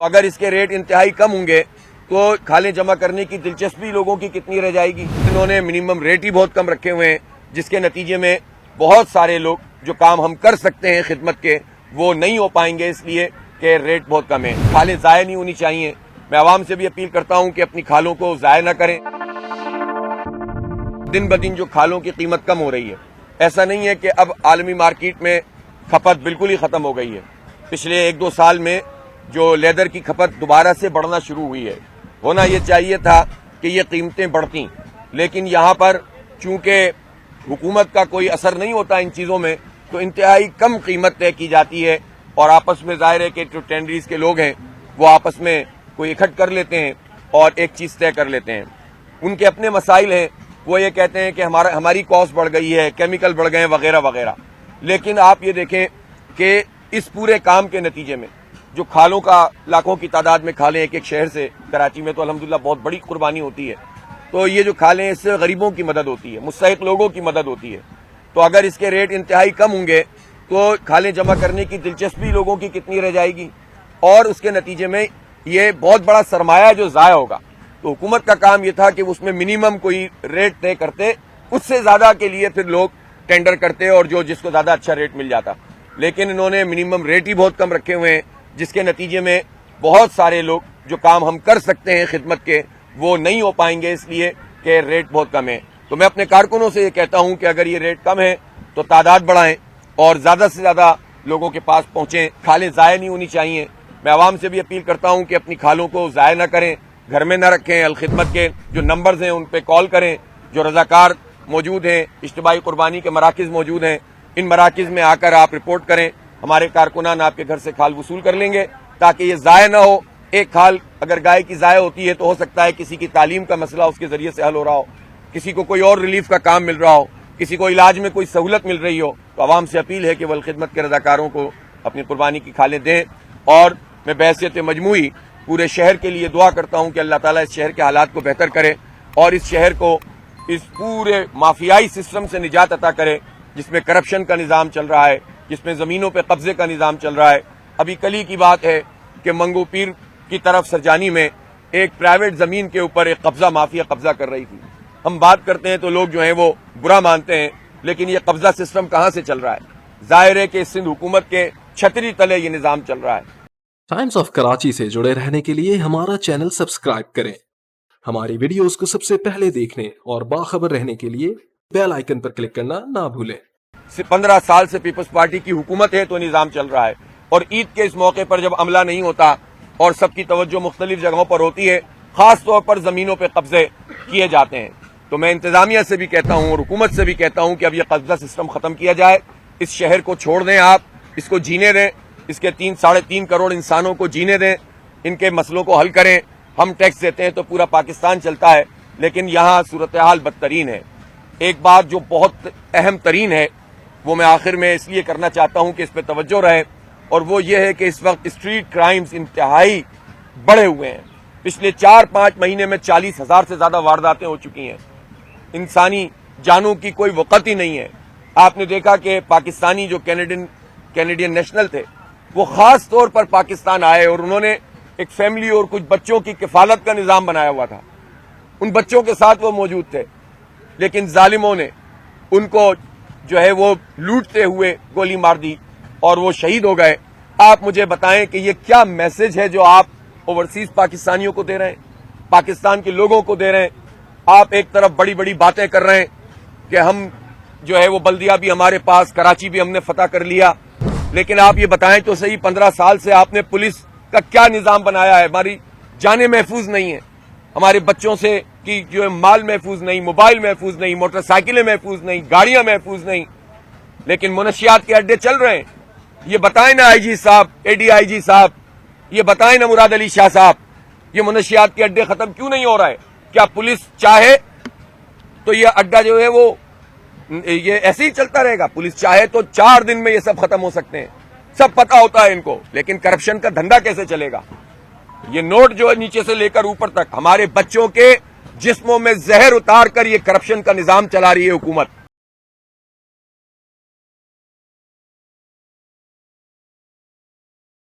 اگر اس کے ریٹ انتہائی کم ہوں گے تو کھالیں جمع کرنے کی دلچسپی لوگوں کی کتنی رہ جائے گی۔ انہوں نے منیمم ریٹ ہی بہت کم رکھے ہوئے ہیں، جس کے نتیجے میں بہت سارے لوگ جو کام ہم کر سکتے ہیں خدمت کے وہ نہیں ہو پائیں گے، اس لیے کہ ریٹ بہت کم ہے۔ کھالیں ضائع نہیں ہونی چاہیے۔ میں عوام سے بھی اپیل کرتا ہوں کہ اپنی کھالوں کو ضائع نہ کریں۔ دن بدن جو کھالوں کی قیمت کم ہو رہی ہے، ایسا نہیں ہے کہ اب عالمی مارکیٹ میں کھپت بالکل ہی ختم ہو گئی ہے۔ پچھلے 1-2 سال میں جو لیدر کی کھپت دوبارہ سے بڑھنا شروع ہوئی ہے، ہونا یہ چاہیے تھا کہ یہ قیمتیں بڑھتیں، لیکن یہاں پر چونکہ حکومت کا کوئی اثر نہیں ہوتا ان چیزوں میں، تو انتہائی کم قیمت طے کی جاتی ہے، اور آپس میں ظاہر ہے کہ جو ٹینڈریز کے لوگ ہیں وہ آپس میں کوئی اکٹھ کر لیتے ہیں اور ایک چیز طے کر لیتے ہیں۔ ان کے اپنے مسائل ہیں، وہ یہ کہتے ہیں کہ ہماری کاسٹ بڑھ گئی ہے، کیمیکل بڑھ گئے ہیں وغیرہ وغیرہ، لیکن آپ یہ دیکھیں کہ اس پورے کام کے نتیجے میں جو کھالوں کا لاکھوں کی تعداد میں کھالیں ایک شہر سے، کراچی میں تو الحمدللہ بہت بڑی قربانی ہوتی ہے، تو یہ جو کھالیں اس سے غریبوں کی مدد ہوتی ہے، مستحق لوگوں کی مدد ہوتی ہے۔ تو اگر اس کے ریٹ انتہائی کم ہوں گے تو کھالیں جمع کرنے کی دلچسپی لوگوں کی کتنی رہ جائے گی، اور اس کے نتیجے میں یہ بہت بڑا سرمایہ جو ضائع ہوگا۔ تو حکومت کا کام یہ تھا کہ اس میں منیمم کوئی ریٹ طے کرتے، اس سے زیادہ کے لیے پھر لوگ ٹینڈر کرتے اور جس کو زیادہ اچھا ریٹ مل جاتا، لیکن انہوں نے منیمم ریٹ ہی بہت کم رکھے ہوئے ہیں، جس کے نتیجے میں بہت سارے لوگ جو کام ہم کر سکتے ہیں خدمت کے وہ نہیں ہو پائیں گے، اس لیے کہ ریٹ بہت کم ہے۔ تو میں اپنے کارکنوں سے یہ کہتا ہوں کہ اگر یہ ریٹ کم ہے تو تعداد بڑھائیں اور زیادہ سے زیادہ لوگوں کے پاس پہنچیں۔ کھالیں ضائع نہیں ہونی چاہیے۔ میں عوام سے بھی اپیل کرتا ہوں کہ اپنی کھالوں کو ضائع نہ کریں، گھر میں نہ رکھیں۔ الخدمت کے جو نمبرز ہیں ان پہ کال کریں، جو رضاکار موجود ہیں، اجتماعی قربانی کے مراکز موجود ہیں، ان مراکز میں آ کر آپ رپورٹ کریں، ہمارے کارکنان آپ کے گھر سے کھال وصول کر لیں گے تاکہ یہ ضائع نہ ہو۔ ایک کھال اگر گائے کی ضائع ہوتی ہے تو ہو سکتا ہے کسی کی تعلیم کا مسئلہ اس کے ذریعے سے حل ہو رہا ہو، کسی کو کوئی اور ریلیف کا کام مل رہا ہو، کسی کو علاج میں کوئی سہولت مل رہی ہو، تو عوام سے اپیل ہے کہ وہ الخدمت کے رضاکاروں کو اپنی قربانی کی کھالیں دیں۔ اور میں بحیثیت مجموعی پورے شہر کے لیے دعا کرتا ہوں کہ اللہ تعالیٰ اس شہر کے حالات کو بہتر کرے اور اس شہر کو اس پورے مافیائی سسٹم سے نجات عطا کرے جس میں کرپشن کا نظام چل رہا ہے، جس میں زمینوں پہ قبضے کا نظام چل رہا ہے۔ ابھی کل ہی کی بات ہے کہ منگو پیر کی طرف سرجانی میں ایک پرائیویٹ زمین کے اوپر ایک قبضہ مافیا قبضہ کر رہی تھی۔ ہم بات کرتے ہیں تو لوگ جو ہیں وہ برا مانتے ہیں، لیکن یہ قبضہ سسٹم کہاں سے چل رہا ہے؟ ظاہر ہے کہ سندھ حکومت کے چھتری تلے یہ نظام چل رہا ہے۔ ٹائمز آف کراچی سے جڑے رہنے کے لیے ہمارا چینل سبسکرائب کریں، ہماری ویڈیوز کو سب سے پہلے دیکھنے اور باخبر رہنے کے لیے بیل آئیکن پر کلک کرنا نہ بھولیں۔ 15 سال سے پیپلز پارٹی کی حکومت ہے تو نظام چل رہا ہے، اور عید کے اس موقع پر جب عملہ نہیں ہوتا اور سب کی توجہ مختلف جگہوں پر ہوتی ہے، خاص طور پر زمینوں پہ قبضے کیے جاتے ہیں، تو میں انتظامیہ سے بھی کہتا ہوں اور حکومت سے بھی کہتا ہوں کہ اب یہ قبضہ سسٹم ختم کیا جائے۔ اس شہر کو چھوڑ دیں، آپ اس کو جینے دیں، اس کے 3-3.5 کروڑ انسانوں کو جینے دیں، ان کے مسئلوں کو حل کریں۔ ہم ٹیکس دیتے ہیں تو پورا پاکستان چلتا ہے، لیکن یہاں صورتحال بدترین ہے۔ ایک بات جو بہت اہم ترین ہے وہ میں آخر میں اس لیے کرنا چاہتا ہوں کہ اس پہ توجہ رہے، اور وہ یہ ہے کہ اس وقت اسٹریٹ کرائمز انتہائی بڑھے ہوئے ہیں۔ پچھلے 4-5 مہینے میں 40,000 سے زیادہ وارداتیں ہو چکی ہیں۔ انسانی جانوں کی کوئی وقت ہی نہیں ہے۔ آپ نے دیکھا کہ پاکستانی جو کینیڈین نیشنل تھے وہ خاص طور پر پاکستان آئے اور انہوں نے ایک فیملی اور کچھ بچوں کی کفالت کا نظام بنایا ہوا تھا، ان بچوں کے ساتھ وہ موجود تھے، لیکن ظالموں نے ان کو جو ہے وہ لوٹتے ہوئے گولی مار دی اور وہ شہید ہو گئے۔ آپ مجھے بتائیں کہ یہ کیا میسج ہے جو آپ اوورسیز پاکستانیوں کو دے رہے ہیں، پاکستان کے لوگوں کو دے رہے ہیں؟ آپ ایک طرف بڑی بڑی باتیں کر رہے ہیں کہ ہم جو ہے وہ بلدیہ بھی ہمارے پاس، کراچی بھی ہم نے فتح کر لیا، لیکن آپ یہ بتائیں تو صحیح 15 سال سے آپ نے پولیس کا کیا نظام بنایا ہے؟ ہماری جانیں محفوظ نہیں ہیں، ہمارے بچوں سے کی جو ہے مال محفوظ نہیں، موبائل محفوظ نہیں، موٹر سائیکلیں محفوظ نہیں، گاڑیاں محفوظ نہیں، لیکن منشیات کے اڈے چل رہے ہیں۔ یہ بتائیں نا آئی جی صاحب، اے ڈی آئی جی صاحب، یہ بتائیں نا مراد علی شاہ صاحب، یہ منشیات کے اڈے ختم کیوں نہیں ہو رہا ہے؟ کیا پولیس چاہے تو یہ اڈا جو ہے وہ یہ ایسے ہی چلتا رہے گا؟ پولیس چاہے تو 4 دن میں یہ سب ختم ہو سکتے ہیں، سب پتہ ہوتا ہے ان کو، لیکن کرپشن کا دھندا کیسے چلے گا؟ یہ نوٹ جو ہے نیچے سے لے کر اوپر تک ہمارے بچوں کے جسموں میں زہر اتار کر یہ کرپشن کا نظام چلا رہی ہے حکومت۔